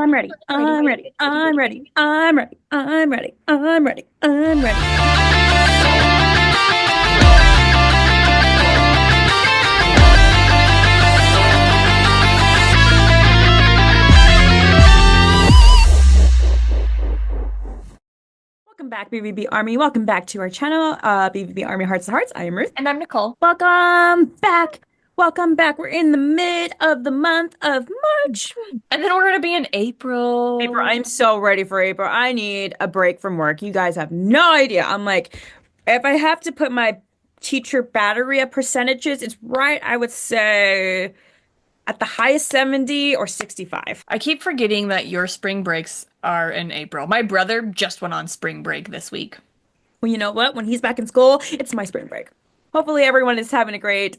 I'm ready. I'm ready. I'm ready. I'm ready. I'm ready. I'm ready. I'm ready. Welcome back, BVB Army. Welcome back to our channel, BVB Army Hearts to Hearts. I am Ruth. And I'm Nicole. Welcome back. Welcome back. We're in the mid of the month of March. And then we're going to be in April, April. I'm so ready for April. I need a break from work. You guys have no idea. I'm like, if I have to put my teacher battery at percentages, it's right, I would say at the highest 70 or 65. I keep forgetting that your spring breaks are in April. My brother just went on spring break this week. Well, you know what? When he's back in school, it's my spring break. Hopefully, everyone is having a great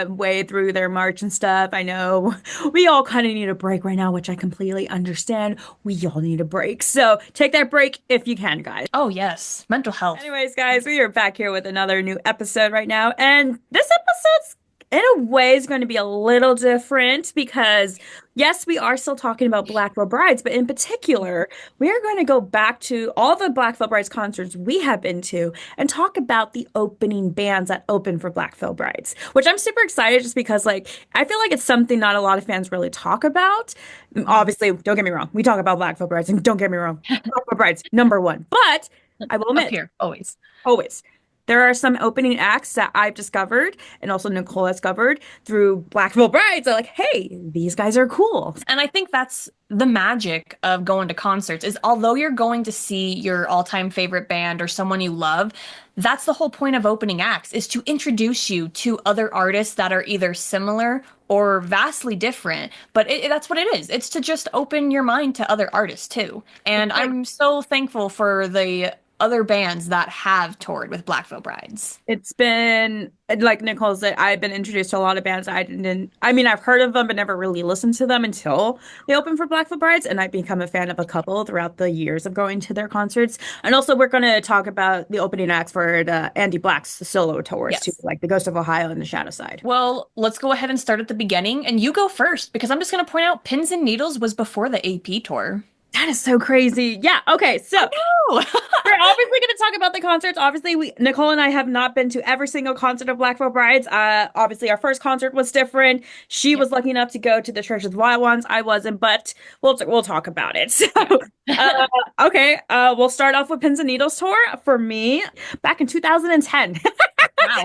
way through their March and stuff. I know we all kind of need a break right now, which I completely understand. We all need a break. So take that break if you can, guys. Oh, yes. Mental health. Anyways, guys, we are back here with another new episode right now. And this episode's in a way is going to be a little different because yes, we are still talking about Black Veil Brides, but in particular, we are going to go back to all the Black Veil Brides concerts we have been to and talk about the opening bands that open for Black Veil Brides, which I'm super excited just because like I feel like it's something not a lot of fans really talk about. Obviously, don't get me wrong, we talk about Black Veil Brides, and don't get me wrong, Black Veil Brides number one. But I will Up admit, here, always. always. There are some opening acts that I've discovered and also Nicole has discovered through Black Veil Brides. Are like, hey, these guys are cool. And I think that's the magic of going to concerts is although you're going to see your all-time favorite band or someone you love, that's the whole point of opening acts is to introduce you to other artists that are either similar or vastly different. But that's what it is. It's to just open your mind to other artists too. And Like, I'm so thankful for the other bands that have toured with Black Veil Brides. it's been like Nicole said, I've been introduced to a lot of bands I didn't. I mean, I've heard of them, but never really listened to them until they opened for Black Veil Brides, and I've become a fan of a couple throughout the years of going to their concerts. And also, we're going to talk about the opening acts for the Andy Black's solo tours too, Yes. like the Ghost of Ohio and the Shadow Side. Well, let's go ahead and start at the beginning, and you go first because I'm just going to point out Pins and Needles was before the AP tour. That is so crazy. Yeah. Okay. So. Oh, We're obviously going to talk about the concerts. Obviously, we Nicole and I have not been to every single concert of Black Veil Brides. Obviously, our first concert was different. She yeah. was lucky enough to go to the Church of the Wild Ones. I wasn't, but we'll talk about it. So, uh, okay, we'll start off with Pins and Needles tour for me back in 2010. Wow.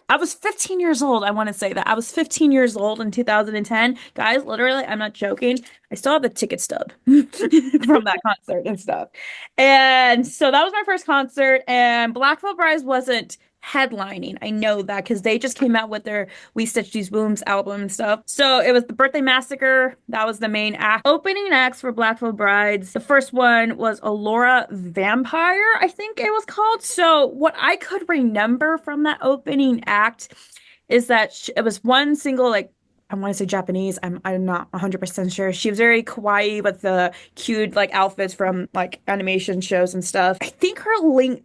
I was 15 years old. I want to say that. I was 15 years old in 2010. Guys, literally, I'm not joking. I still have the ticket stub from that concert and stuff. And so that was my first concert. And Black Veil Brides wasn't headlining. I know that because they just came out with their We Stitch These Wounds album and stuff. So it was the Birthday Massacre. That was the main act. Opening acts for Black Veil Brides. The first one was Allura Vampire, I think it was called. So what I could remember from that opening act is that it was one single like I want to say Japanese. I'm not 100% sure. She was very kawaii with the cute like outfits from like animation shows and stuff. I think her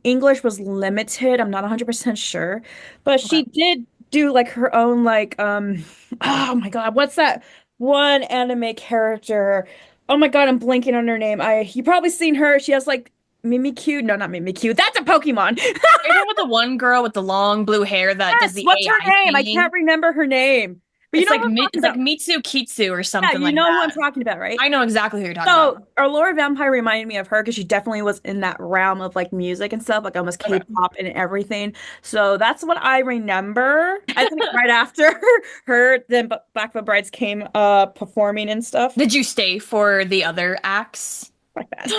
English was limited. I'm not 100% sure, but she Okay. did do like her own like oh my God, what's that one anime character? Oh my God, I'm blanking on her name. I you probably seen her. She has like Mimikyu. No, not Mimikyu. That's a Pokemon. Are you talking about the one girl with the long blue hair that does Yes, the what's her AI name? I singing? can't remember her name. But you It's know like what I'm talking It's like about. Mitsu Kitsu or Yeah, something you like know who I'm that. talking about, right? I know exactly who you're talking about. So, our Laura Vampire reminded me of her because she definitely was in that realm of like music and stuff, like almost Okay. K-pop and everything. So that's what I remember. I think right after her, then Black Veil Brides came performing and stuff. Did you stay for the other acts? Like that.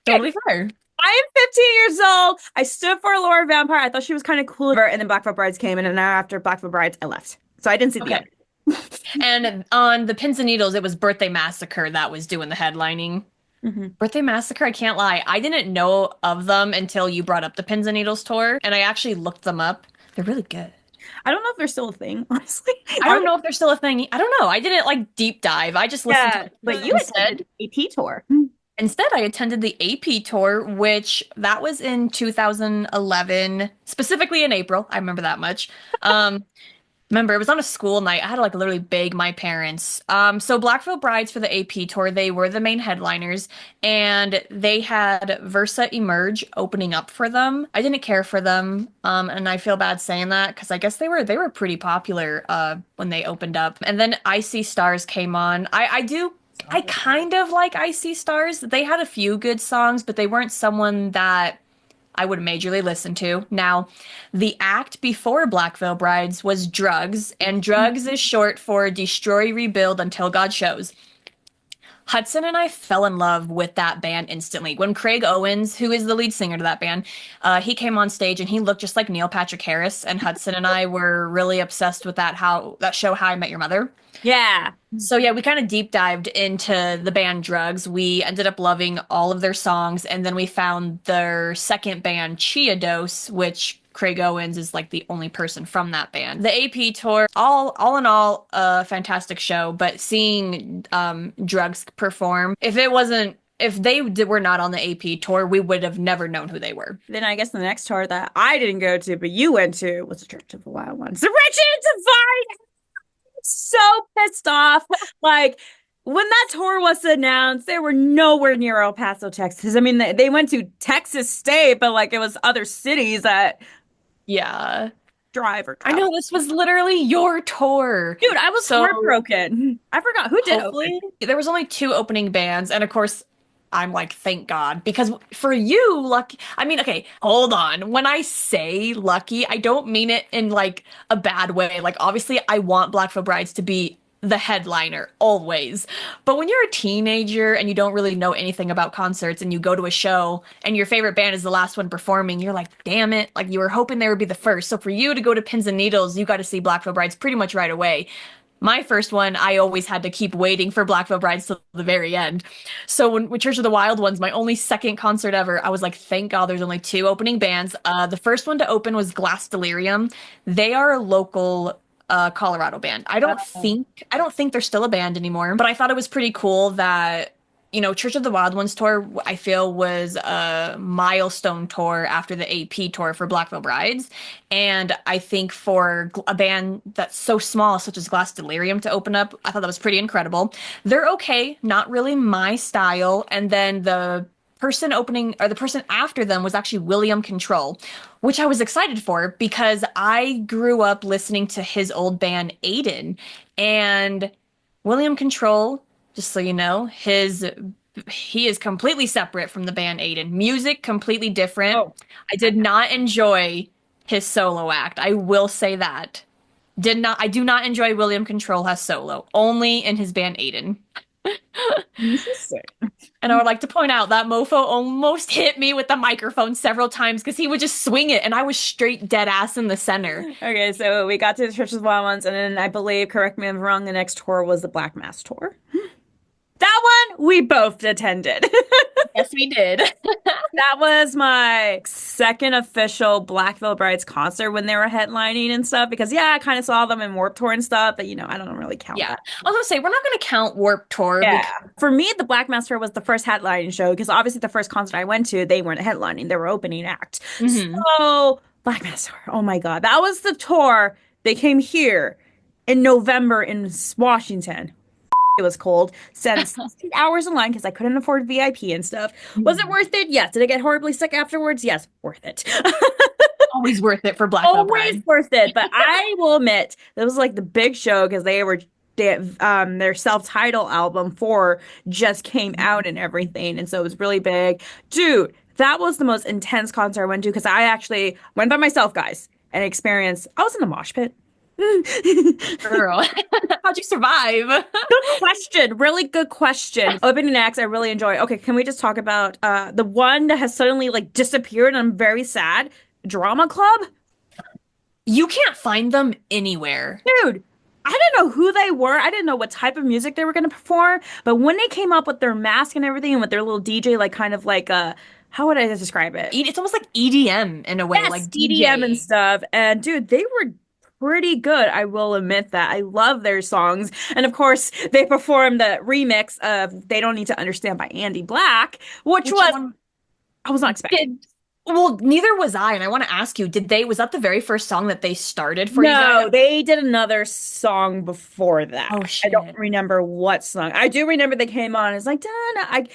Okay, Totally fair. I am 15 years old. I stood for Laura Vampire. I thought she was kind of cool. And then Black Veil Brides came, and then after Black Veil Brides, I left. So I didn't see the Okay. other. And on the Pins and Needles, it was Birthday Massacre that was doing the headlining. Mhm. Birthday Massacre, I can't lie. I didn't know of them until you brought up the Pins and Needles tour, and I actually looked them up. They're really good. I don't know if they're still a thing, honestly. I don't know if they're still a thing. I don't know. I didn't like deep dive. I just listened to Yeah, it. but you attended Instead, the AP tour. instead I attended the AP tour, which that was in 2011, specifically in April. I remember that much. Um, Remember, it was on a school night. I had to like literally beg my parents. So Blackville Brides for the AP tour, they were the main headliners, and they had Versa Emerge opening up for them. I didn't care for them, and I feel bad saying that because I guess they were pretty popular when they opened up. And then Icy Stars came on. I kind of like Icy Stars. They had a few good songs, but they weren't someone that I would majorly listen to. Now, the act before Black Veil Brides was Drugs, and Drugs is short for Destroy, Rebuild Until God Shows. Hudson and I fell in love with that band instantly. When Craig Owens, who is the lead singer to that band, he came on stage and he looked just like Neil Patrick Harris, and Hudson and I were really obsessed with that show How I Met Your Mother. Yeah. So yeah, we kind of deep dived into the band Drugs. We ended up loving all of their songs, and then we found their second band, Chia Dose, which Craig Owens is like the only person from that band. The AP tour, all in all, a fantastic show. But seeing Drugs perform, if were not on the AP tour, we would have never known who they were. Then I guess the next tour that I didn't go to, but you went to, was the Church of the Wild Ones. The Wretched and Divine! So pissed off. Like, when that tour was announced, they were nowhere near El Paso, Texas. I mean, they went to Texas State, but like it was other cities that Yeah. drive or I travel. know this was literally your tour. Dude, I was So heartbroken. I forgot who did hopefully open. there was only two opening bands, and of course I'm like, thank God, because for you, lucky. I mean, okay, hold on. When I say lucky, I don't mean it in like a bad way. Like, obviously, I want Black Veil Brides to be the headliner always. But when you're a teenager and you don't really know anything about concerts and you go to a show and your favorite band is the last one performing, you're like, damn it. Like, you were hoping they would be the first. So for you to go to Pins and Needles, you got to see Black Veil Brides pretty much right away. My first one, I always had to keep waiting for Black Veil Brides till the very end. So when Church of the Wild Ones, my only second concert ever, I was like, thank God there's only two opening bands. The first one to open was Glass Delirium. They are a local Colorado band. I don't think they're still a band anymore, but I thought it was pretty cool that Church of the Wild Ones tour, I feel, was a milestone tour after the AP tour for Black Veil Brides. And I think for a band that's so small, such as Glass Delirium, to open up, I thought that was pretty incredible. They're okay, not really my style. And then the person opening, or the person after them, was actually William Control, which I was excited for because I grew up listening to his old band Aiden. And William Control, just so you know, he is completely separate from the band Aiden. Music completely different. Oh, I did not enjoy his solo act. I will say that. I do not enjoy William Control as solo, only in his band Aiden. interesting. And I would like to point out that mofo almost hit me with the microphone several times because he would just swing it and I was straight dead ass in the center. Okay, so we got to the Church of the Wild Ones, and then I believe, correct me if I'm wrong, the next tour was the Black Mass tour. That one we both attended. Yes, we did. That was my second official Black Veil Brides concert when they were headlining and stuff. Because yeah, I kind of saw them in Warped Tour and stuff, but I don't really count Yeah. that. I was gonna say, we're not gonna count Warped Tour Yeah. For me, the Black Mass tour was the first headlining show because obviously the first concert I went to, they weren't headlining, they were opening act. Mhm. So Black Mass tour, oh my God, that was the tour. They came here in November in Washington. It was cold. Spent 16 hours in line because I couldn't afford VIP and stuff. Was it worth it? Yes. Did I get horribly sick afterwards? Yes, worth it. Always worth it for Black Veil Always Bride. worth it. But I will admit, that was like the big show because their self-titled album 4 just came out and everything. And so it was really big. Dude, that was the most intense concert I went to because I actually went by myself, guys, and experienced, I was in the mosh pit. Girl, how'd you survive? Good question. Really good question. Opening acts I really enjoy. Okay, can we just talk about the one that has suddenly like disappeared and I'm very sad? Drama Club? You can't find them anywhere. Dude, I didn't know who they were. I didn't know what type of music they were going to perform. But when they came up with their mask and everything and with their little DJ, like kind of like how would I describe it? It's almost like EDM in a way, Yes, like EDM and DJ. stuff. And dude, they were pretty good. I will admit that. I love their songs. And of course, they performed the remix of They Don't Need to Understand by Andy Black, which Which was, one I was not expecting. did Well, neither was I, and I want to ask you, was that the very first song that they started for you guys? No, they did another song before that. Oh I don't shit. remember what song. I do remember they came on. It's like, Dana.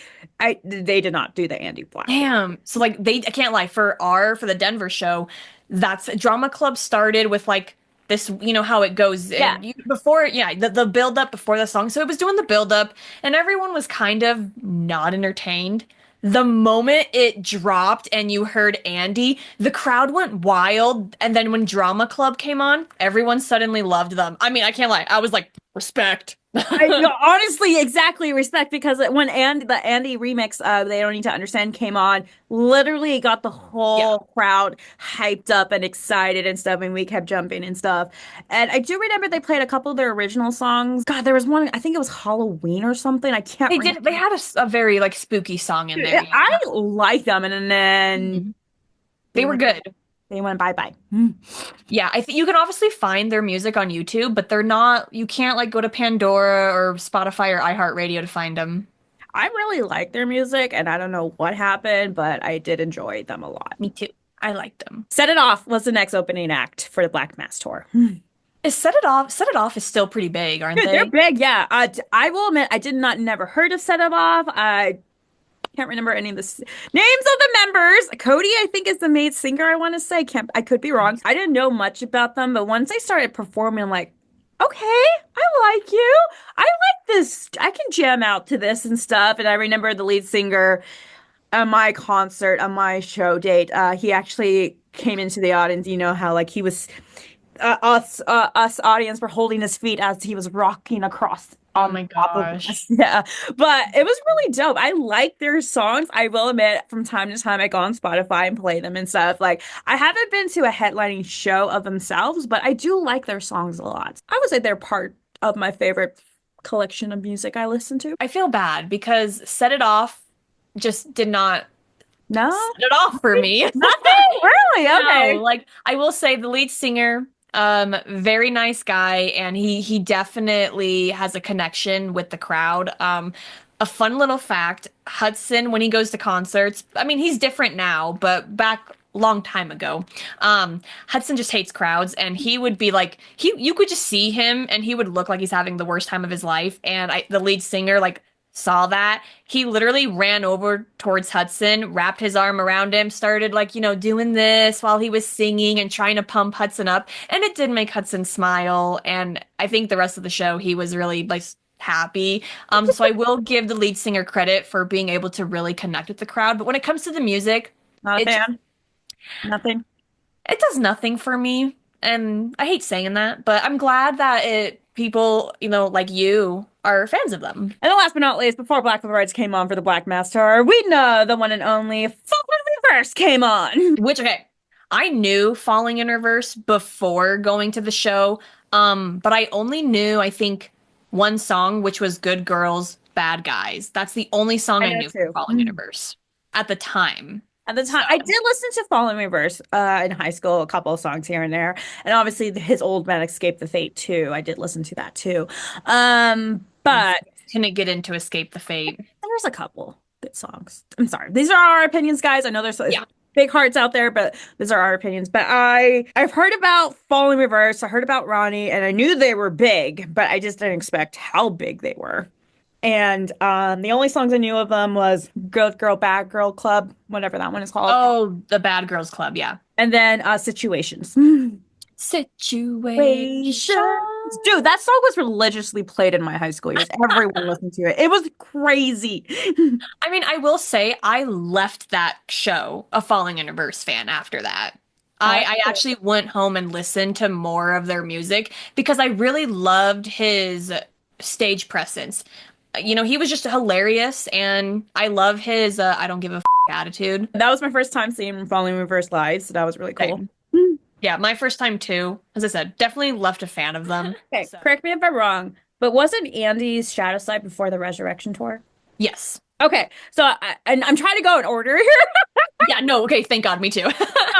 They did not do the Andy Black one. Damn. So like I can't lie, for the Denver show, that's Drama Club started with like this, you know how it goes Yeah. before, yeah, the build up before the song. So it was doing the build up and everyone was kind of not entertained. The moment it dropped and you heard Andy, the crowd went wild. And then when Drama Club came on, everyone suddenly loved them. I mean, I can't lie. I was like, respect. I honestly exactly respect because when the Andy remix of They Don't Need to Understand came on, literally it got the Yeah. whole crowd hyped up and excited and stuff, and we kept jumping and stuff. And I do remember they played a couple of their original songs. God, there was one, I think it was Halloween or something. I can't They remember. had a very like spooky song in there. I Yeah. like them, and then Mhm. they They were went good. they went bye-bye. Yeah, I think you can obviously find their music on YouTube, but they're not, you can't like go to Pandora or Spotify or iHeartRadio to find them. I really like their music, and I don't know what happened, but I did enjoy them a lot. Me too. I like them. Set It Off was the next opening act for the Black Mass tour. Is Set It Off? Set It Off is still pretty big, aren't Dude, they're they? big, yeah. I will admit, I did not never heard of Set It Off. I can't remember any of the names of the members. Cody, I think, is the main singer. I want to say, can't I could be wrong. I didn't know much about them, but once they started performing, I'm like, okay, I like you. I like this. I can jam out to this and stuff. And I remember the lead singer at my concert, on my show date. He actually came into the audience. You know how like he was us audience were holding his feet as he was rocking across Oh on my top of gosh. us. Yeah, but it was really dope. I like their songs. I will admit, from time to time, I go on Spotify and play them and stuff. Like, I haven't been to a headlining show of themselves, but I do like their songs a lot. I would say they're part of my favorite collection of music I listen to. I feel bad because Set It Off just did not No, set it off for me. nothing really. No, Okay. like I will say the lead singer, very nice guy, and he definitely has a connection with the crowd. A fun little fact, Hudson, when he goes to concerts, I mean he's different now, but back long time ago, Hudson just hates crowds and he would be like you could just see him and he would look like he's having the worst time of his life. And the lead singer like saw that. He literally ran over towards Hudson, wrapped his arm around him, started like, doing this while he was singing and trying to pump Hudson up. And it did make Hudson smile. And I think the rest of the show, he was really like happy. So I will give the lead singer credit for being able to really connect with the crowd. But when it comes to the music, Not a it just, fan. Nothing. it does nothing for me. And I hate saying that, but I'm glad that people, like you are fans of them. And then last but not least, before Black Rides came on for the Black Mass Tour, we know the one and only Fallen Reverse came on. Which, okay, I knew Falling in Reverse before going to the show, but I only knew, I think, one song, which was Good Girls, Bad Guys. That's the only song I I know knew from too. Falling in Reverse at the time. At the So, time, I did listen to Fallen Reverse in high school, a couple of songs here and there, and obviously his old man Escape the Fate too. I did listen to that too. But couldn't get into Escape the Fate. there's a couple good songs. I'm sorry, these are our opinions, guys. I know there's Yeah. big hearts out there, but these are our opinions. But I've heard about Fallen Reverse. I heard about Ronnie, and I knew they were big, but I just didn't expect how big they were. And the only songs I knew of them was Good Girl, Bad Girl Club, whatever that one is called. Oh, the Bad Girls Club, yeah. And then Situations. Situation. Dude, that song was religiously played in my high school years. Everyone listened to it. It was crazy. I mean, I will say I left that show a Falling in Reverse fan after that. I actually went home and listened to more of their music because I really loved his stage presence. He was just hilarious and I love his I don't give a attitude. That was my first time seeing Falling Reverse live, so that was really cool. Same. Yeah, my first time too. As I said, definitely left a fan of them. Okay, So, correct me if I'm wrong, but wasn't Andy's Shadow Side before the Resurrection tour? yes. Okay, so and I'm trying to go in order here. Yeah, no, okay, thank God, me too.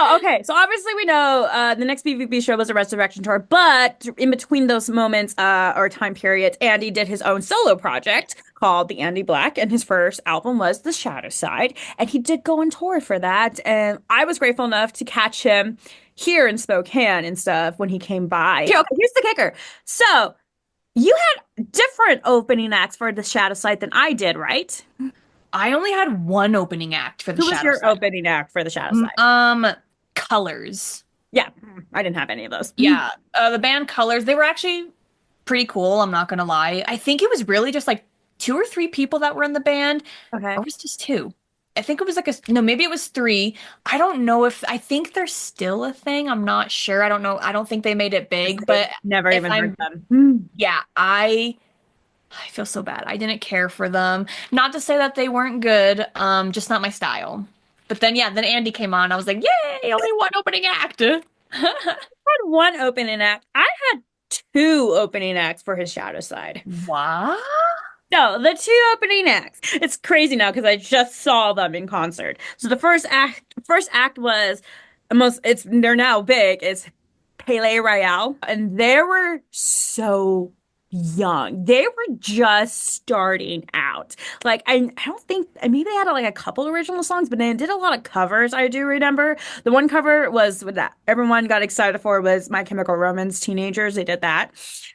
Oh, okay. So obviously we know the next BVB show was a Resurrection tour, but in between those moments or time periods, Andy did his own solo project called The Andy Black, and his first album was The Shadow Side, and he did go on tour for that. And I was grateful enough to catch him here in Spokane and stuff when he came by. Okay, okay, here's the kicker. So you had different opening acts for The Shadow Side than I did, right? I only had one opening act for the Who was Shadow your Side. opening act for The Shadow Side? Colors. Yeah, I didn't have any of those. Yeah, the band Colors, they were actually pretty cool, I'm not gonna lie. I think it was really just like two or three people that were in the band, Okay. or was it just two? I think it was like no, maybe it was three. I don't know if I think they're still a thing. I'm not sure. I don't know. I don't think they made it big, but Never if even heard I'm them. yeah, I feel so bad. I didn't care for them. Not to say that they weren't good, just not my style. But then yeah, then Andy came on. I was like, "Yay, only one opening act." Had one opening act. I had two opening acts for his Shadow Side. What? No, the two opening acts. It's crazy now because I just saw them in concert. So the first act was most. It's they're now big. It's Pele Royale, and they were so young. They were just starting out. Like I don't think maybe they had like a couple original songs, but they did a lot of covers. I do remember the one cover was with that everyone got excited for was My Chemical Romance Teenagers. They did that.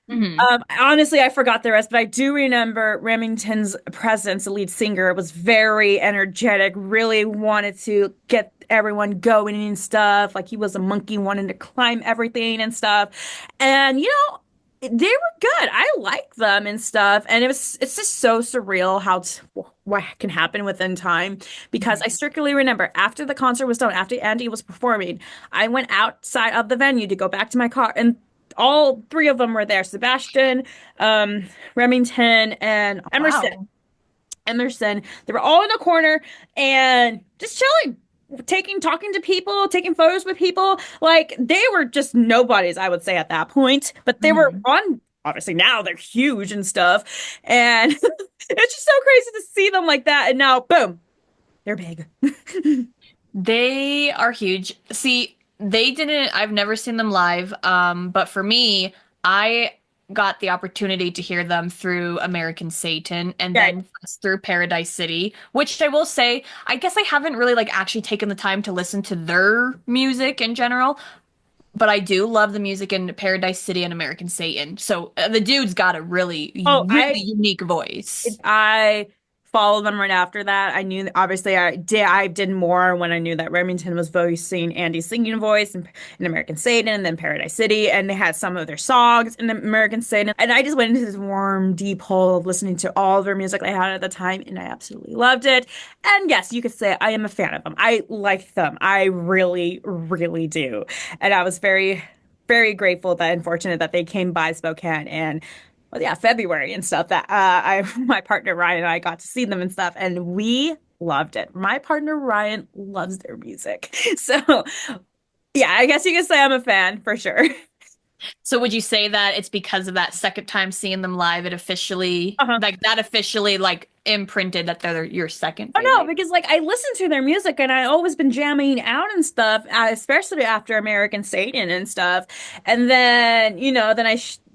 Hmm. Honestly, I forgot the rest, but I do remember Remington's presence, the lead singer, was very energetic, really wanted to get everyone going and stuff. Like he was a monkey wanting to climb everything and stuff. And they were good. I like them and stuff. And it's just so surreal what can happen within time because I strictly remember after the concert was done, after Andy was performing, I went outside of the venue to go back to my car and all three of them were there. Sebastian, Remington, and Emerson. Wow. Emerson. They were all in a corner and just chilling, talking to people, taking photos with people. Like they were just nobodies, I would say, at that point. But they were Hmm. on. Obviously, now they're huge and stuff, and it's just so crazy to see them like that. And now, boom, they're big. They are huge. See, they didn't, I've never seen them live. But for me, I got the opportunity to hear them through American Satan and Yeah. then first through Paradise City, which I will say, I guess I haven't really like actually taken the time to listen to their music in general, but I do love the music in Paradise City and American Satan. So the dude's got a really, Oh, really unique voice. I followed them right after that. I knew obviously I did more when I knew that Remington was voicing Andy's singing voice in American Satan and then Paradise City, and they had some of their songs in American Satan. And I just went into this warm, deep hole of listening to all of their music they had at the time, and I absolutely loved it. And yes, you could say I am a fan of them. I like them. I really, really do. And I was very, very grateful that and fortunate that they came by Spokane and well, yeah, February and stuff that my partner Ryan and I got to see them and stuff, and we loved it. My partner Ryan loves their music. So, yeah, I guess you could say I'm a fan for sure. So would you say that it's because of that second time seeing them live, it officially Uh-huh. like that officially like imprinted that they're your second Oh no, favorite? because like I listen to their music and I always been jamming out and stuff, especially after American Satan and stuff. And then,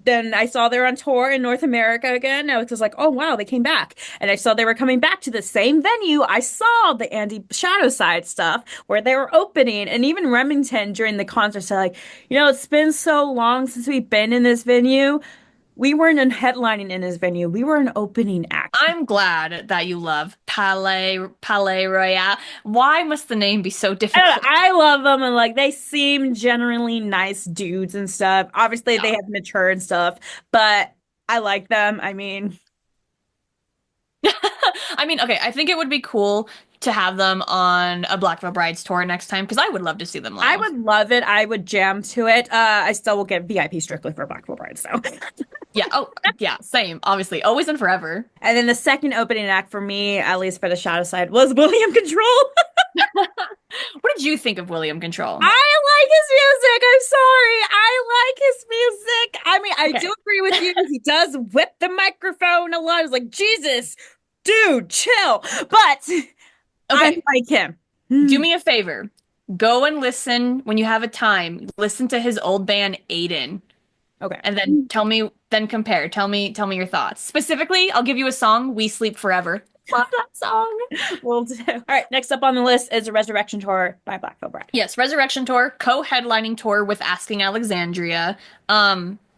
then I saw they were on tour in North America again. I was just like, oh wow, they came back. And I saw they were coming back to the same venue. I saw the Andy Shadow Side stuff where they were opening, and even Remington during the concert said like, it's been so long since we've been in this venue. We weren't in headlining in this venue. We were an opening act. I'm glad that you love Palais Royale. Why must the name be so I don't know, difficult? I love them and like they seem generally nice dudes and stuff. Obviously, they Yeah. have matured and stuff, but I like them. I mean, I mean, okay, I think it would be cool to have them on a Black Veil Brides tour next time because I would love to see them I live. would love it. I would jam to it. I still will get VIP strictly for Black Bride, so. Yeah, oh, yeah, same, obviously, always and forever. And then the second opening act for me, at least for the Shadow Side, was William Control. What did you think of William Control? I like his music. I'm sorry. I like his music. I mean, I Okay. do agree with you. He does whip the microphone a lot. I was like, Jesus, dude, chill. But I Okay. like him. Do me a favor. Go and listen when you have a time. Listen to his old band, Aiden, Okay. and then then compare. Tell me your thoughts. Specifically, I'll give you a song, We Sleep Forever. Love that song. Will do. All right, next up on the list is a Resurrection Tour by Black Veil Bride. Yes, Resurrection Tour, co-headlining tour with Asking Alexandria.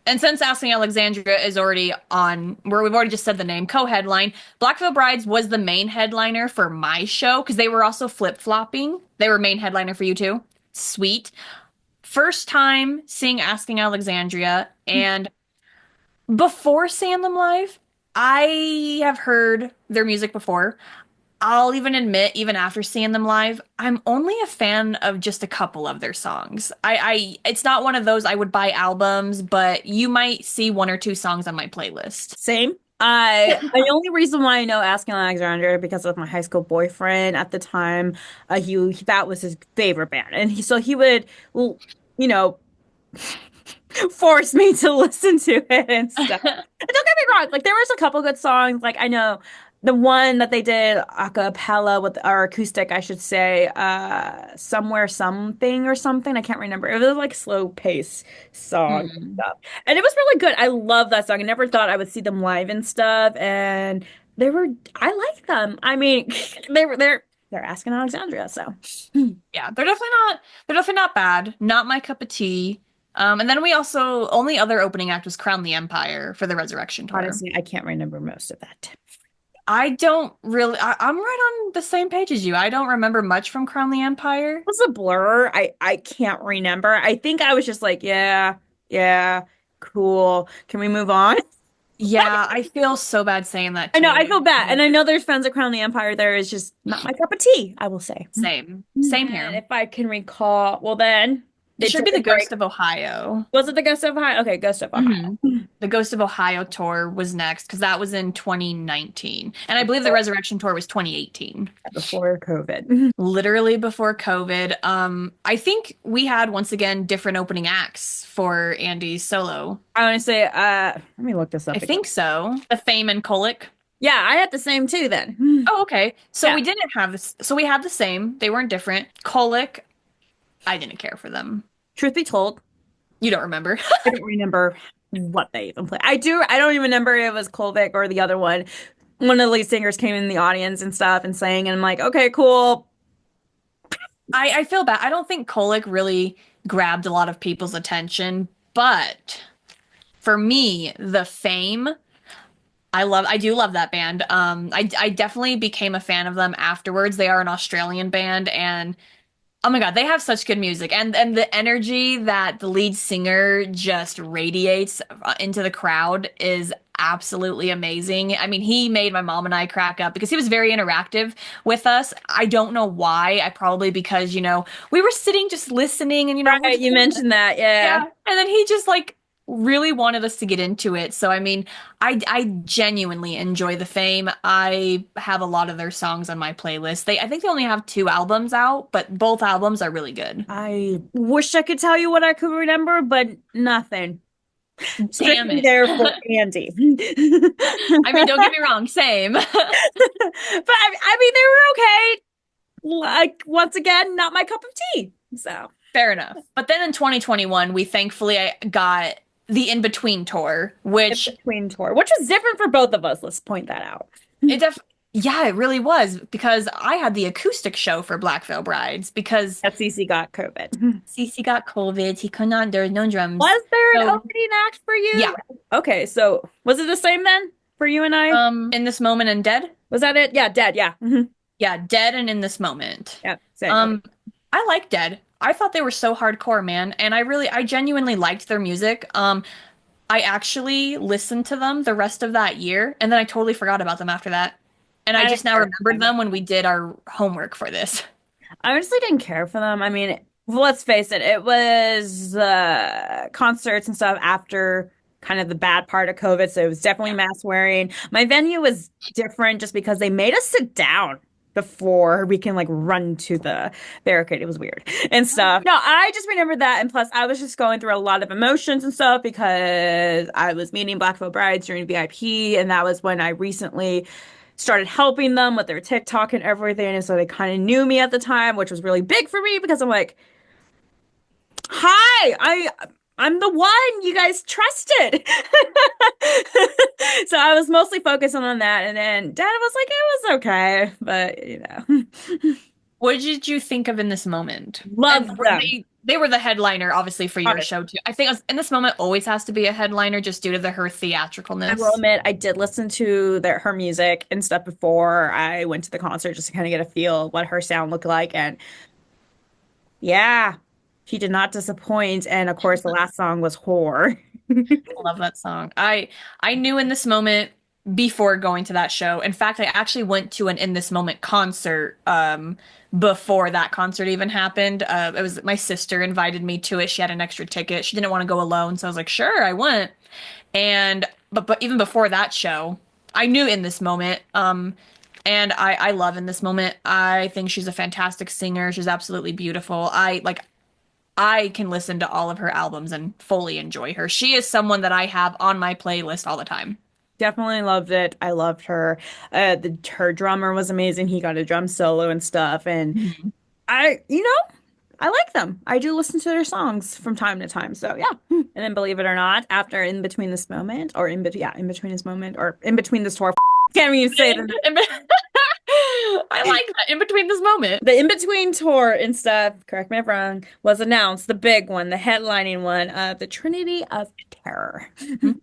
And since Asking Alexandria is already on, where we've already just said the name, co-headline, Black Veil Brides was the main headliner for my show because they were also flip-flopping. They were main headliner for you too. Sweet. First time seeing Asking Alexandria, and before seeing them live, I have heard their music before. I'll even admit, even after seeing them live, I'm only a fan of just a couple of their songs. It's not one of those I would buy albums, but you might see one or two songs on my playlist. Same. I the only reason why I know Asking Alexander because of my high school boyfriend at the time. That was his favorite band, and he would, well, you know, force me to listen to it and stuff. And don't get me wrong, like there was a couple good songs. Like I know the one that they did a cappella with or acoustic, I should say, somewhere something or something. I can't remember. It was like slow pace song and Hmm. stuff. And it was really good. I love that song. I never thought I would see them live and stuff. And they were I like them. I mean, they're asking Alexandria, so Yeah, they're definitely not bad. Not my cup of tea. And then we also only other opening act was Crown the Empire for the Resurrection Tour. honestly, I can't remember most of that. I don't really. I'm right on the same page as you. I don't remember much from Crown the Empire. It was a blur. I can't remember. I think I was just like, yeah, yeah, cool. Can we move on? Yeah, I feel so bad saying that I know, I too. feel bad. And I know there's fans of Crown the Empire there is just not my cup of tea, I will say. Same. Same And here. if I can recall, well then It they should took be a the break. Ghost of Ohio. Was it the Ghost of Ohio? Okay, Ghost of Ohio. Hmm. The Ghost of Ohio tour was next because that was in 2019. And I believe the Resurrection tour was 2018. Before COVID. Literally before COVID. I think we had once again different opening acts for Andy's solo. I want to say, let me look this I up again. think so. The Fame and Kolick. Yeah, I had the same too then. Oh, okay. So Yeah. we didn't have this. So we had the same. They weren't different. Kolick, I didn't care for them. Truth be told, You don't remember. I don't remember what they even played. I don't even remember if it was Kolvik or the other one. One of the lead singers came in the audience and stuff and sang, and I'm like, okay, cool. I feel bad. I don't think Kolick really grabbed a lot of people's attention, but for me, the Fame, I do love that band. I definitely became a fan of them afterwards. They are an Australian band, and oh my God, they have such good music, and the energy that the lead singer just radiates into the crowd is absolutely amazing. I mean, he made my mom and I crack up because he was very interactive with us. I don't know why. I probably because, we were sitting just listening and we're Right, just you mentioned that, yeah. yeah. And then he just like really wanted us to get into it. So I mean, I genuinely enjoy the Fame. I have a lot of their songs on my playlist. I think they only have two albums out, but both albums are really good. I wish I could tell you what I could remember, but nothing. Damn Strictly it. there for Andy. I mean, don't get me wrong, same. But I mean, they were okay. Like, once again, not my cup of tea. So, Fair enough. But then in 2021, we thankfully got the In Between tour, it's which between tour, which was different for both of us. Let's point that out. it def yeah, it really was because I had the acoustic show for Black Veil Brides because FCC got COVID. Cece got COVID. He could not, there was no drums. Was there an So, opening act for you? yeah. Okay, so was it the same then for you and I? In This Moment and Dead. Was that it? Yeah, Dead. Yeah. Yeah, Dead and In This Moment. Yeah, same. I like Dead. I thought they were so hardcore, man, and I genuinely liked their music. I actually listened to them the rest of that year, and then I totally forgot about them after that. And I I just didn't now care for remembered them. them when we did our homework for this. I honestly didn't care for them. I mean, let's face it, it was concerts and stuff after kind of the bad part of COVID. So it was definitely mask wearing. My venue was different just because they made us sit down before we can like run to the barricade. It was weird and stuff. No, I just remember that. And plus, I was just going through a lot of emotions and stuff because I was meeting Black Veil Brides during VIP. And that was when I recently started helping them with their TikTok and everything. And so they kind of knew me at the time, which was really big for me because I'm like, hi, I'm the one you guys trusted. So I was mostly focusing on that. And then Dad was like, it was okay. But, What did you think of In This Moment? And loved were them. they were the headliner, obviously, for your Honestly, show too. I think In This Moment always has to be a headliner just due to her I will theatricalness. admit, I did listen to her music and stuff before I went to the concert just to kind of get a feel of what her sound looked like. And yeah, she did not disappoint. And of course, the last song was Whore. I love that song. I knew In This Moment before going to that show. In fact, I actually went to an In This Moment concert before that concert even happened. It was my sister invited me to it. She had an extra ticket. She didn't want to go alone, so I was like, "Sure, I went." And but even before that show, I knew In This Moment. And I love In This Moment. I think she's a fantastic singer. She's absolutely beautiful. I can listen to all of her albums and fully enjoy her. She is someone that I have on my playlist all the time. Definitely loved it. I loved her. Her drummer was amazing. He got a drum solo and stuff. And Mhm. I like them. I do listen to their songs from time to time. So yeah. And then believe it or not, after In Between This Moment, or In Between This Moment, or In Between This Tour, can't even say the I like that in between this moment. The In Between tour and stuff, correct me if I'm wrong, was announced, the big one, the headlining one, the Trinity of Terror. Mhm,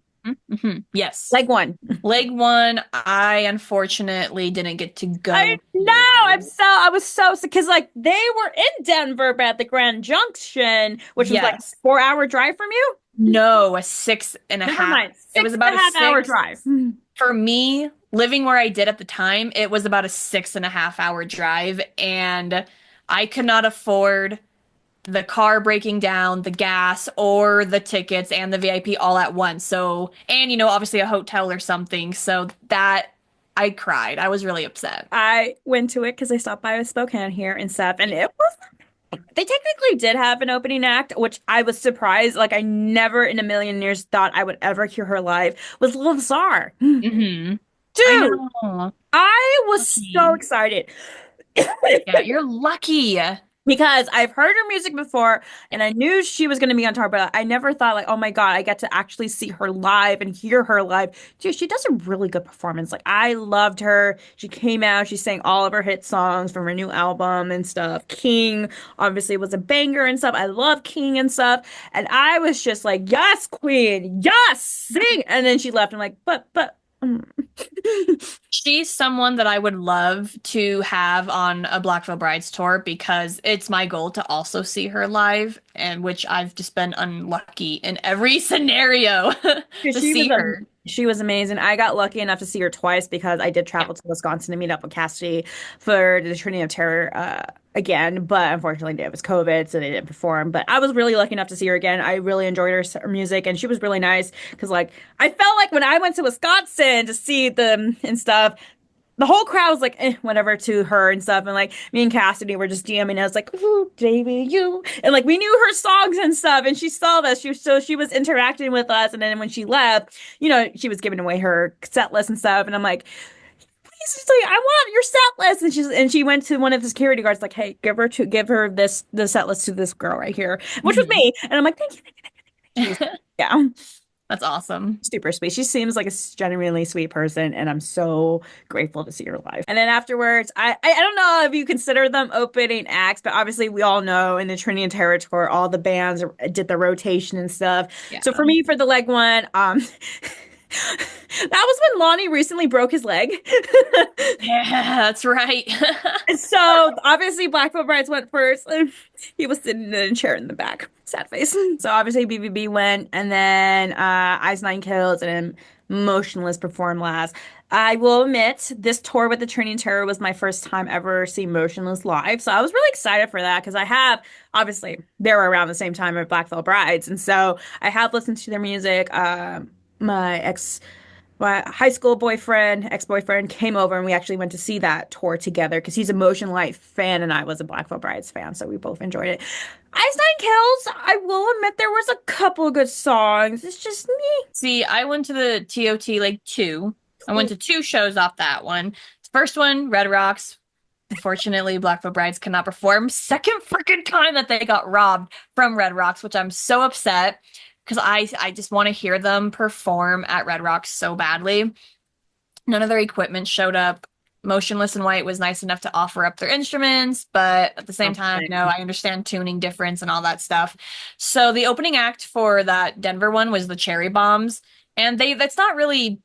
mhm. Yes. Leg one. Leg one, I unfortunately didn't get to I go know. to. I was so sick because like they were in Denver, but at the Grand Junction, which was like a Yes. 4 hour drive from you. No, a six and a Never half. mind. It Six was and about a a half hour six. drive. For me, living where I did at the time, it was about a 6.5 hour drive, and I could not afford the car breaking down, the gas, or the tickets and the VIP all at once. So, and obviously a hotel or something. So that I cried. I was really upset. I went to it because I stopped by Spokane here and stuff, and it was they technically did have an opening act, which I was surprised. Like I never in a million years thought I would ever hear her live. Was Lil Czar. Hmm. I Dude, know. I was so Lucky. excited Yeah, you're lucky. because I've heard her music before and I knew she was going to be on tour, but I never thought like, oh my God, I get to actually see her live and hear her live. Dude, she does a really good performance. Like I loved her. She came out, she sang all of her hit songs from her new album and stuff. King obviously was a banger and stuff. I love King and stuff. And I was just like, yes, Queen, yes, sing. And then she left. I'm like, but. She's someone that I would love to have on a Black Veil Brides tour because it's my goal to also see her live, and which I've just been unlucky in every scenario to She was see her. she was amazing. I got lucky enough to see her twice because I did Yeah. travel to Wisconsin to meet up with Cassidy for the Trinity of Terror again, but unfortunately it was COVID, so they didn't perform. But I was really lucky enough to see her again. I really enjoyed her music, and she was really nice because like I felt like when I went to Wisconsin to see them and stuff, the whole crowd was like, whatever to her and stuff. And like me and Cassidy were just DMing us like, ooh, baby, you. And like we knew her songs and stuff. And she saw this. She was interacting with us. And then when she left, she was giving away her set list and stuff. And I'm like, please, just like, I want your set list. And she went to one of the security guards, like, hey, give her the set list to this girl right here, which was Mhm. me. And I'm like, thank you, thank you, thank you, thank you. She was, yeah. That's awesome. Super sweet. She seems like a genuinely sweet person, and I'm so grateful to see her live. And then afterwards, I don't know if you consider them opening acts, but obviously we all know in the Trinity and Terror tour, all the bands did the rotation and stuff. Yeah. So for me, for the leg one, that was when Lonnie recently broke his leg. Yeah, that's right. So obviously Black Veil Brides went first. And he was sitting in a chair in the back. Sad face. So obviously BVB went, and then Eyes Nine Kills, and then Motionless performed last. I will admit, this tour with the Turning Terror was my first time ever seeing Motionless live. So I was really excited for that because I have, obviously, they were around the same time as Black Veil Brides. And so I have listened to their music. My ex my high school boyfriend, ex-boyfriend came over and we actually went to see that tour together because he's a Motion Life fan and I was a Black Veil Brides fan, so we both enjoyed it. Ice Nine Kills, I will admit there was a couple of good songs. It's just me. See, I went to the TOT like two. I went to two shows off that one. First one, Red Rocks. Unfortunately, Blackfoot Brides cannot perform. Second freaking time that they got robbed from Red Rocks, which I'm so upset because I just want to hear them perform at Red Rocks so badly. None of their equipment showed up. Motionless in White was nice enough to offer up their instruments, but at the same time, I understand tuning difference and all that stuff. So the opening act for that Denver one was the Cherry Bombs, and that's not really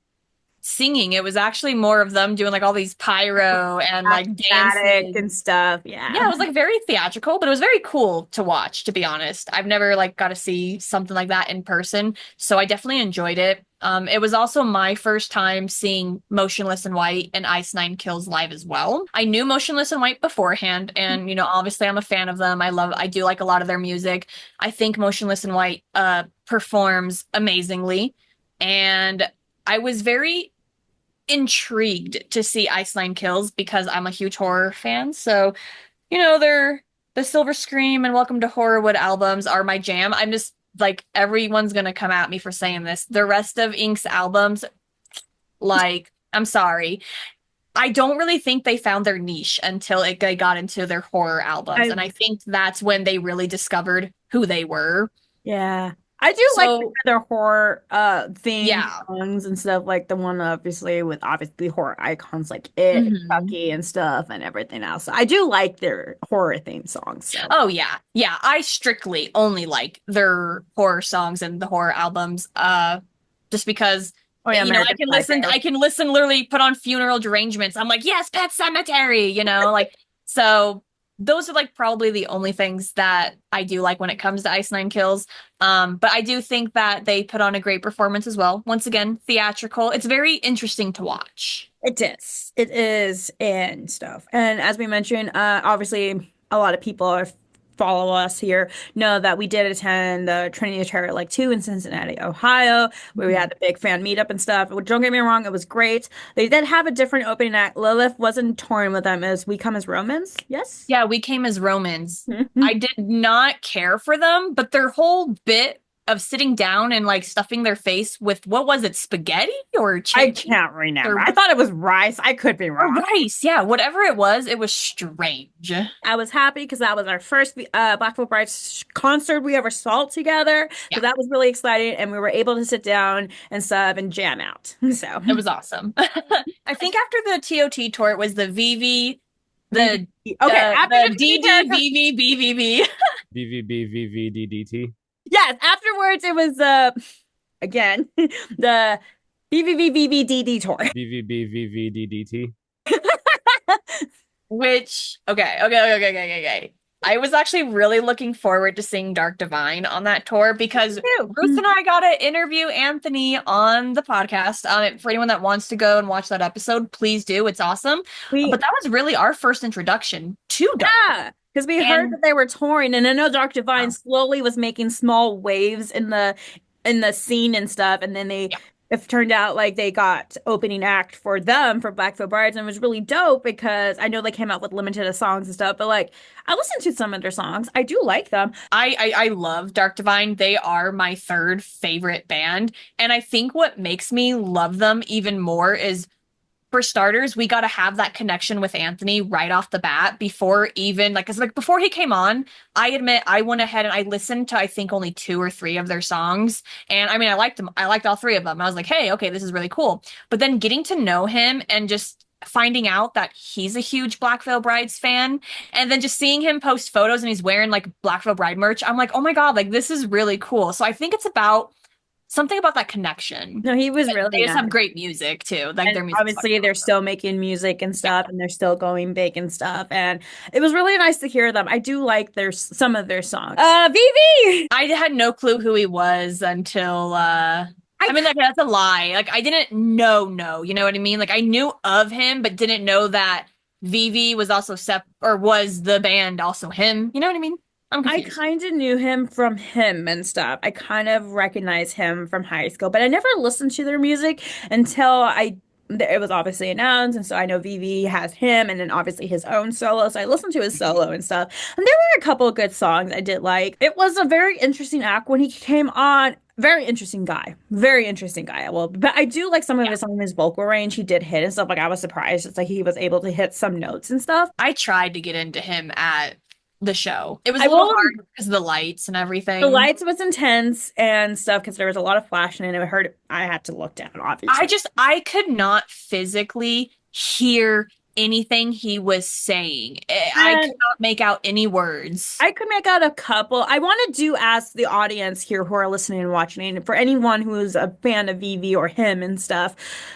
singing. It was actually more of them doing like all these pyro and like Static dancing. and stuff. Yeah, Yeah. it was like very theatrical, but it was very cool to watch, to be honest. I've never like got to see something like that in person, so I definitely enjoyed it. It was also my first time seeing Motionless in White and Ice Nine Kills live as well. I knew Motionless in White beforehand, and obviously I'm a fan of them. I do like a lot of their music. I think Motionless in White performs amazingly, and I was very intrigued to see Ice Nine Kills because I'm a huge horror fan. So, they're the Silver Scream and Welcome to Horrorwood albums are my jam. I'm just like everyone's gonna come at me for saying this. The rest of Ink's albums, like, I'm sorry. I don't really think they found their niche until they got into their horror albums. I And I think that's when they really discovered who they were. Yeah. I do like So, their horror theme yeah. songs and stuff, like the one obviously with obviously horror icons like It and Mhm. Chucky and stuff and everything else. So I do like their horror theme songs. So Oh yeah. Yeah, I strictly only like their horror songs and the horror albums just because oh yeah, I American can listen Psycho. I can listen literally put on Funeral Derangements. I'm like, "Yes, Pet Cemetery," like so those are like probably the only things that I do like when it comes to Ice Nine Kills. But I do think that they put on a great performance as well. Once again, theatrical. It's very interesting to watch. It is. It is and stuff. And as we mentioned, obviously a lot of people are follow us here know that we did attend the Trinity Terror like 2 in Cincinnati, Ohio, where we had the big fan meetup and stuff. Don't get me wrong, it was great. They did have a different opening act. Lilith wasn't touring with them as We Come as Romans. Yes? Yeah, we came as Romans. I did not care for them, but their whole bit of sitting down and like stuffing their face with what was it, spaghetti or I chicken can't remember. or I thought it was rice. I could be or wrong. rice? Yeah, whatever it was strange. I was happy because that was our first Blackfoot Brides concert we ever saw together. So Yeah, that was really exciting, and we were able to sit down and sub and jam out. So it was awesome. I think after the TOT tour, it was the VV, the VVD. Okay, after the DD, Terror, VV, BVB yes, afterwards it was again the BVBVVDD tour. BVB Which, okay. I was actually really looking forward to seeing Dark Divine on that tour because Ew. Ruth and I got to interview Anthony on the podcast. For anyone that wants to go and watch that episode, please do. It's awesome. We But that was really our first introduction to Dark. Yeah, because we heard And that they were touring, and I know Dark Divine oh, slowly was making small waves in the scene and stuff, and then yeah. it turned out like they got opening act for them for Blackfoot Brides, and it was really dope because I know they came out with limited songs and stuff, but like I listened to some of their songs. I do like them. I love Dark Divine. They are my third favorite band. And I think what makes me love them even more is for starters, we got to have that connection with Anthony right off the bat before even like, cause like before he came on, I admit I went ahead and I listened to I think only two or three of their songs. And I mean, I liked them. I liked all three of them. I was like, hey, okay, this is really cool. But then getting to know him and just finding out that he's a huge Black Veil Brides fan and then just seeing him post photos and he's wearing like Black Veil Bride merch, I'm like, oh my God, like this is really cool. So I think it's about something about that connection. No, he was And really they just nice. have great music too. Like And their music's obviously, fucking they're awesome. still making music and Yeah. stuff, and they're still going big and stuff. And it was really nice to hear them. I do like their some of their songs. Vivi. I had no clue who he was until I mean like that's a lie. Like I didn't know, you know what I mean? Like I knew of him but didn't know that Vivi was also or was the band also him. You know what I mean? I'm I confused. kind of knew him from him and stuff. I kind of recognized him from high school, but I never listened to their music until it was obviously announced, and so I know Vivi has him, and then obviously his own solo. So I listened to his solo and stuff, and there were a couple of good songs I did like. It was a very interesting act when he came on. very interesting guy. Very interesting guy. Well, but I do like some of his vocal range. He did hit and stuff. Like I was surprised. It's like he was able to hit some notes and stuff. I tried to get into him at the show. It was I a little will. hard because of the lights and The everything. lights was intense and stuff because there was a lot of flashing and it hurt. I had to look down, obviously. I could not physically hear anything he was saying. I And could not make out any words. I could make out a couple. I wanted to ask the audience here who are listening and watching, for anyone who is a fan of VV or him and stuff,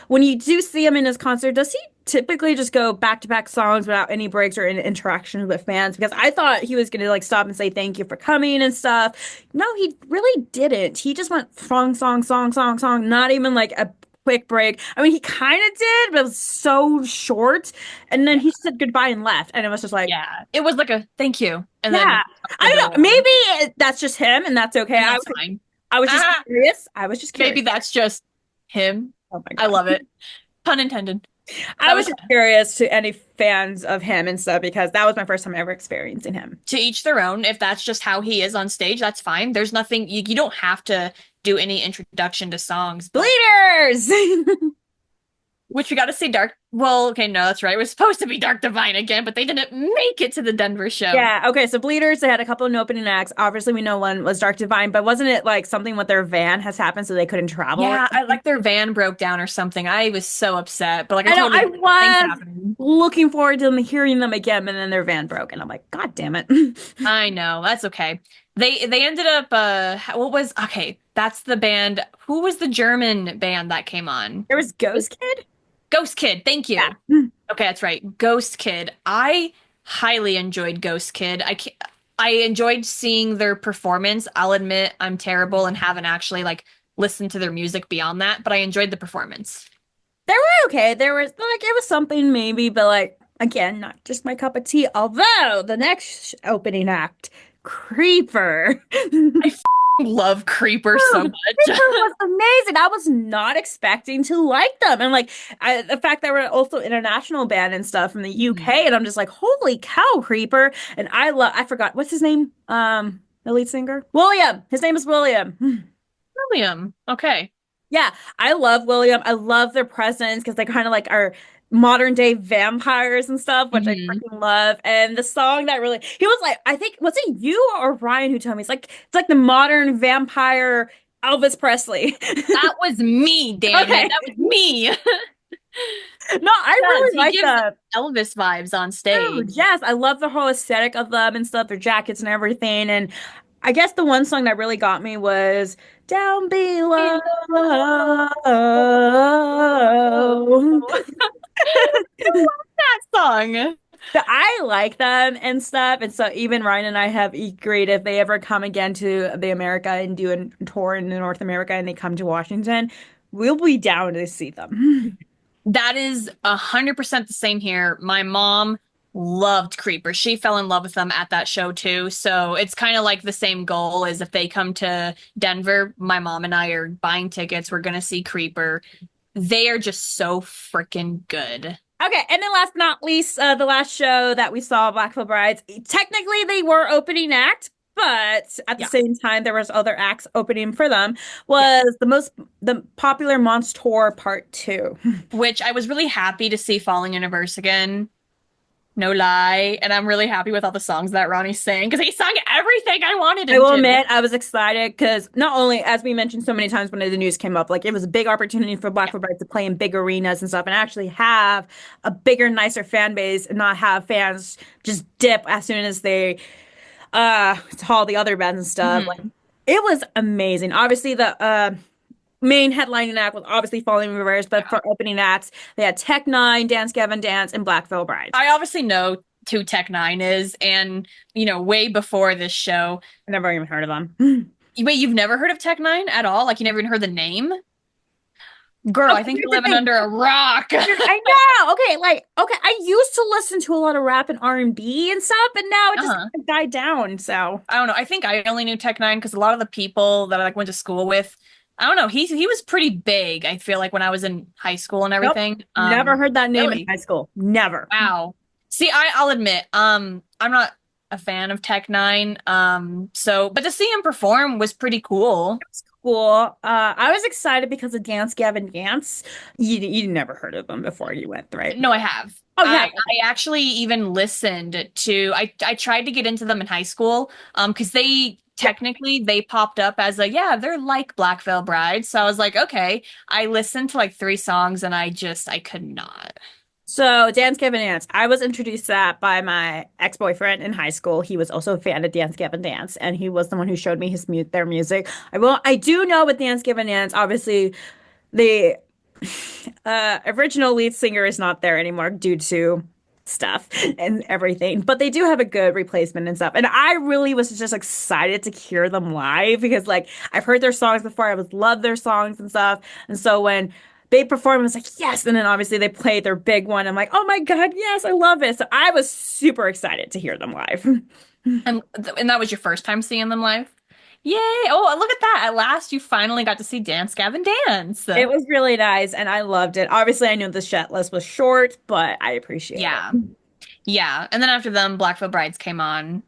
when you do see him in his concert, does he typically just go back to back songs without any breaks or any interactions with fans? Because I thought he was gonna like stop and say thank you for coming and stuff. No, he really didn't. He just went song, song, song, song, song, not even like a quick break. I mean, he kind of did, but it was so short. And then he said goodbye and left. And it was just like, Yeah, it was like a thank you, and yeah, then I don't know. Maybe that's just him, and that's okay. and that's fine. I was just Ah, curious. I was just curious. maybe that's just him. Oh my I God. love it. Pun intended. I That was was just curious to any fans of him and stuff because that was my first time ever experiencing him. to each their own. If that's just how he is on stage, that's fine. There's nothing you don't have to do any introduction to songs, but Bleeders! which we got to see Dark. Well, okay, no, that's right. It was supposed to be Dark Divine again, but they didn't make it to the Denver show. Yeah, okay, so Bleeders, they had a couple of opening acts. Obviously, we know one was Dark Divine, but wasn't it like something with their van has happened so they couldn't travel? Yeah, I like their van broke down or something. I was so upset, but like I know, totally I get things was happening. looking forward to them hearing them again, and then their van broke, and I'm like, God damn it. I know, that's okay. They ended up what was okay, that's the band. Who was the German band that came on? There was Ghost Kid? Ghost Kid, thank you. Yeah. Okay, that's right. Ghost Kid. I highly enjoyed Ghost Kid. I enjoyed seeing their performance. I'll admit I'm terrible and haven't actually like listened to their music beyond that, but I enjoyed the performance. They were okay. There was like it was something maybe, but like again, not just my cup of tea. Although the next opening act, Creeper. I love Creeper so Dude, much. Creeper was amazing. I was not expecting to like them, and like the fact that we're also international band and stuff from the UK, and I'm just like, holy cow, Creeper! And I forgot what's his name. The lead singer, William. His name is William. William. Okay. Yeah, I love William. I love their presence because they kind of like are modern day vampires and stuff, which I Mhm. freaking love. And the song that really he was like, I think was it you or Ryan who told me it's like the modern vampire Elvis Presley. That was me, damn Okay. it. That was me. No, I really He like gives them. Elvis vibes on Dude, stage. yes, I love the whole aesthetic of them and stuff, their jackets and everything. And I guess the one song that really got me was Down Below. That song. But I like them and stuff. And so even Ryan and I have agreed if they ever come again to the America and do a tour in North America and they come to Washington, we'll be down to see them. That is 100% the same here. My mom loved Creeper. She fell in love with them at that show too. So it's kind of like the same goal as if they come to Denver, my mom and I are buying tickets. We're going to see Creeper. They are just so freaking good. Okay, and then last but not least, the last show that we saw, Blackfoot Brides, technically they were opening act, but at the Yeah. same time there was other acts opening for them, was the popular Monster Tour Part 2. Which I was really happy to see Falling in a Verse again. No lie. And I'm really happy with all the songs that Ronnie sang because he sung everything I wanted him I will to. admit, I was excited because not only, as we mentioned so many times when the news came up, like it was a big opportunity for Blackfoot Brides to play in big arenas and stuff and actually have a bigger, nicer fan base and not have fans just dip as soon as they haul the other bands and stuff. Mhm. Like it was amazing. Obviously, the main headlining act was obviously Falling in Reverse, but for opening acts, they had Tech Nine, Dance Gavin Dance, and Blackville Bride. I obviously know who Tech Nine is, and way before this show. I never even heard of them. Wait, you've never heard of Tech Nine at all? Like you never even heard the name? Girl, Okay, I think here's you're the living thing. under a rock. I know. Okay, I used to listen to a lot of rap and R&B and stuff, but now it just Uh-huh. died down. So I don't know. I think I only knew Tech Nine because a lot of the people that I like went to school with, I don't know. He was pretty big. I feel like when I was in high school and everything. never heard that name really? in high school. Never. Wow. See, I'll admit, I'm not a fan of Tech Nine. So, but to see him perform was pretty cool. school. I was excited because of Dance Gavin Dance. You never heard of them before you went, right? No, I have. Oh yeah. I actually even listened to I tried to get into them in high school because they Yeah. technically they popped up as a yeah, they're like Black Veil Brides. So I was like, okay. I listened to like 3 songs and I could not. So Dance Gavin Dance. I was introduced to that by my ex-boyfriend in high school. He was also a fan of Dance Gavin Dance, and he was the one who showed me their music. I do know with Dance Gavin Dance, obviously the original lead singer is not there anymore due to stuff and everything, but they do have a good replacement and stuff. And I really was just excited to hear them live because like I've heard their songs before. I was love their songs and stuff. And so when they performed, I was like, yes. And then obviously they played their big one. I'm like, oh my God, yes, I love it. So I was super excited to hear them live. And that was your first time seeing them live? Yay! Oh, look at that. At last you finally got to see Dance Gavin Dance. It was really nice and I loved it. Obviously, I knew the set list was short, but I appreciate Yeah. it. Yeah. And then after them, Black Veil Brides came on.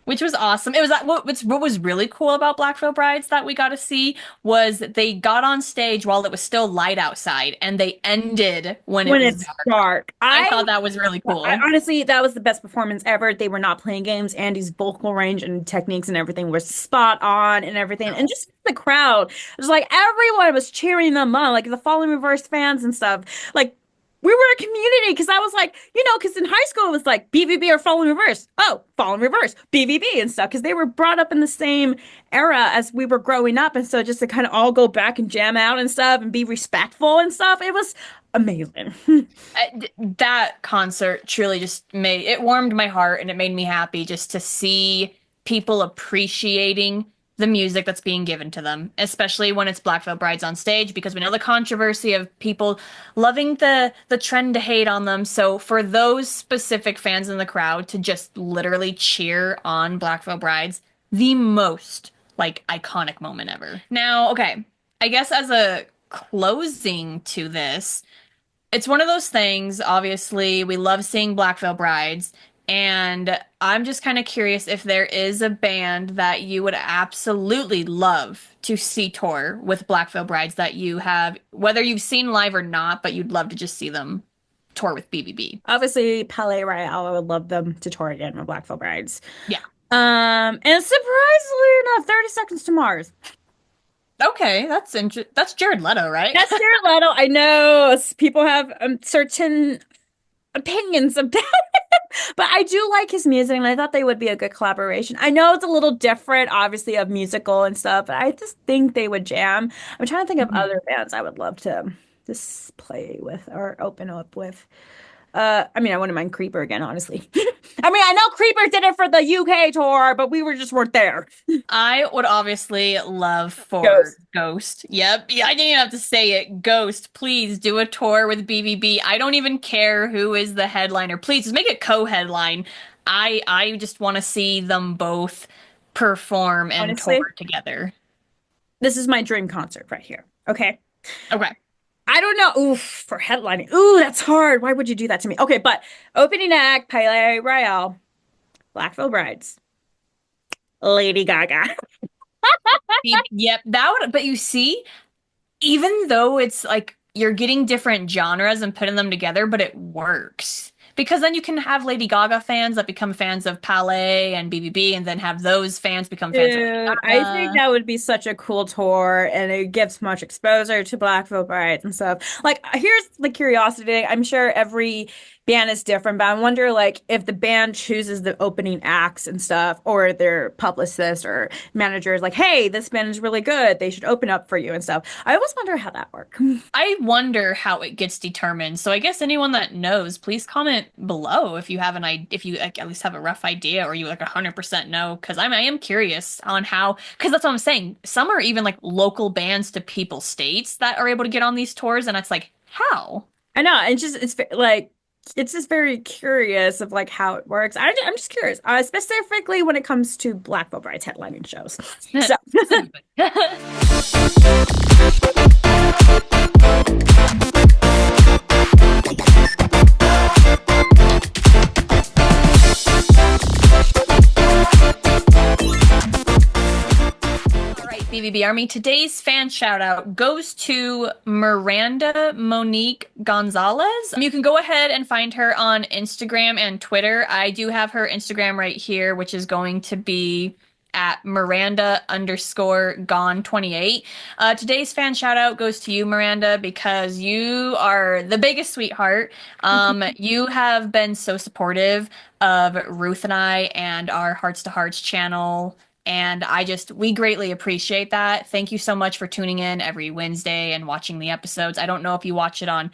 Which was awesome. It was that what was really cool about Black Veil Brides that we got to see was that they got on stage while it was still light outside and they ended when it When was it's dark. dark. I thought that was really cool. Honestly, that was the best performance ever. They were not playing games. Andy's vocal range and techniques and everything were spot on and everything. And just the crowd, it was like everyone was cheering them on, like the Fallen Reverse fans and stuff. Like we were a community because I was like, because in high school it was like BVB or Fallen Reverse. Oh, Fallen Reverse, BVB and stuff because they were brought up in the same era as we were growing up. And so just to kind of all go back and jam out and stuff and be respectful and stuff, it was amazing. That concert truly just made it warmed my heart and it made me happy just to see people appreciating the music that's being given to them, especially when it's Black Veil Brides on stage, because we know the controversy of people loving the trend to hate on them. So for those specific fans in the crowd to just literally cheer on Black Veil Brides, the most like iconic moment ever. Now, okay, I guess as a closing to this, it's one of those things, obviously, we love seeing Black Veil Brides, and I'm just kind of curious if there is a band that you would absolutely love to see tour with Black Veil Brides that you have, whether you've seen live or not, but you'd love to just see them tour with BVB. Obviously, Palais Royale, I would love them to tour again with Black Veil Brides. Yeah. And surprisingly enough, 30 Seconds to Mars. Okay, that's Jared Leto, right? That's Jared Leto. I know people have certain opinions about it, but I do like his music, and I thought they would be a good collaboration. I know it's a little different, obviously, of musical and stuff, but I just think they would jam. I'm trying to think of other bands I would love to just play with or open up with. I mean, I wouldn't mind Creeper again, honestly. I mean, I know Creeper did it for the UK tour, but we just weren't there. I would obviously love for Ghost. Yep. Yeah, I didn't even have to say it. Ghost, please do a tour with BVB. I don't even care who is the headliner. Please just make it co-headline. I just want to see them both perform and Honestly, tour together. This is my dream concert right here. Okay. Okay. I don't know. Ooh, for headlining. Ooh, that's hard. Why would you do that to me? Okay, but opening act, Palais Royale, Black Veil Brides, Lady Gaga. Yep, that would, but you see, even though it's like you're getting different genres and putting them together, but it works. Because then you can have Lady Gaga fans that become fans of Palais and BBB, and then have those fans become fans of Lady Gaga. I think that would be such a cool tour, and it gives much exposure to Black Veil Brides and stuff. Like, here's the curiosity. I'm sure every band is different, but I wonder, like, if the band chooses the opening acts and stuff, or their publicist or managers, like, hey, this band is really good. They should open up for you and stuff. I always wonder how that works. I wonder how it gets determined. So I guess anyone that knows, please comment below if you have if you like, at least have a rough idea, or you like 100% know. Because I am curious on how. Because that's what I'm saying. Some are even like local bands to people's states that are able to get on these tours, and it's like how. I know. It's like. It's just very curious of like how it works. I'm just curious, specifically when it comes to Black Veil Brides headlining shows. So. BVB Army. Today's fan shout out goes to Miranda Monique Gonzalez. You can go ahead and find her on Instagram and Twitter. I do have her Instagram right here, which is going to be at Miranda_gone28. Today's fan shout out goes to you, Miranda, because you are the biggest sweetheart. You have been so supportive of Ruth and I and our Hearts to Hearts channel. And we greatly appreciate that. Thank you so much for tuning in every Wednesday and watching the episodes. I don't know if you watch it on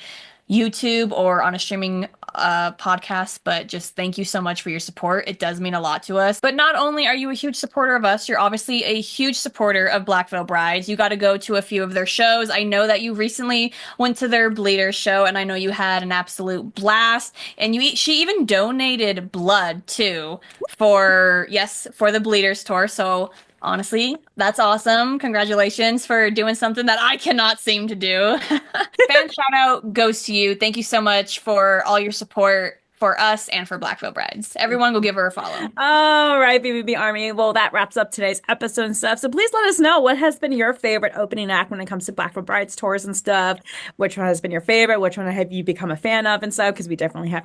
YouTube or on a streaming podcast, but just thank you so much for your support. It does mean a lot to us. But not only are you a huge supporter of us, you're obviously a huge supporter of Black Veil Brides. You got to go to a few of their shows. I know that you recently went to their Bleeder show, and I know you had an absolute blast. And she even donated blood too for the Bleeders tour. So honestly, that's awesome. Congratulations for doing something that I cannot seem to do. Fan shout out goes to you. Thank you so much for all your support for us and for Black Veil Brides. Everyone go give her a follow. All right, BVB Army. Well, that wraps up today's episode and stuff. So please let us know what has been your favorite opening act when it comes to Black Veil Brides tours and stuff. Which one has been your favorite? Which one have you become a fan of and stuff? Because we definitely have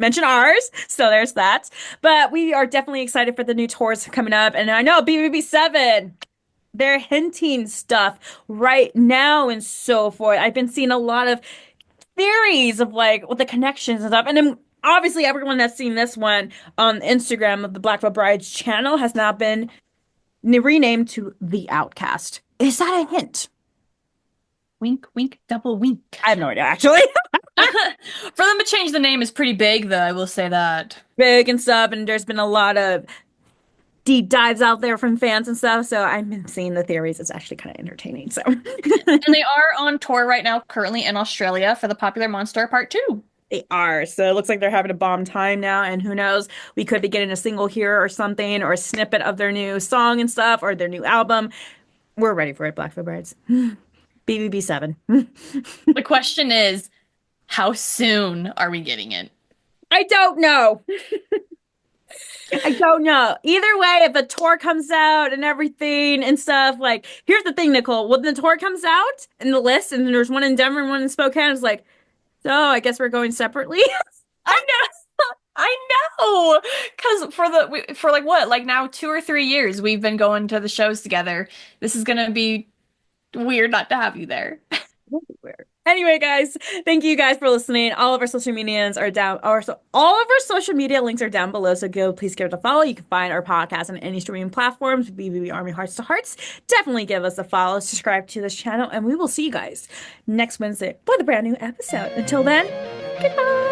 mention ours. So there's that. But we are definitely excited for the new tours coming up. And I know BVB 7, they're hinting stuff right now and so forth. I've been seeing a lot of theories of like what the connections and stuff. And then obviously everyone that's seen this one on Instagram of the Black Veil Brides channel has now been renamed to The Outcast. Is that a hint? Wink, wink, double wink. I have no idea, actually. For them to change the name is pretty big, though, I will say that. Big and stuff, and there's been a lot of deep dives out there from fans and stuff, so I've been seeing the theories. It's actually kind of entertaining, so. And they are on tour right now, currently in Australia for the popular Monster Part 2. They are, so it looks like they're having a bomb time now, and who knows, we could be getting a single here or something, or a snippet of their new song and stuff, or their new album. We're ready for it, Black Veil Brides. BVB 7. The question is, how soon are we getting it? I don't know. I don't know. Either way, if a tour comes out and everything and stuff, like, here's the thing, Nicole. When the tour comes out in the list, and there's one in Denver and one in Spokane, it's like, so I guess we're going separately. I know. Because for like what? Like now 2 or 3 years we've been going to the shows together. This is gonna be weird not to have you there. Anyway, guys, thank you guys for listening. All of our social medias are down, or so all of our social media links are down below. So please give it a follow. You can find our podcast on any streaming platforms, BVB Army Hearts to Hearts. Definitely give us a follow, subscribe to this channel, and we will see you guys next Wednesday with a brand new episode. Until then, goodbye.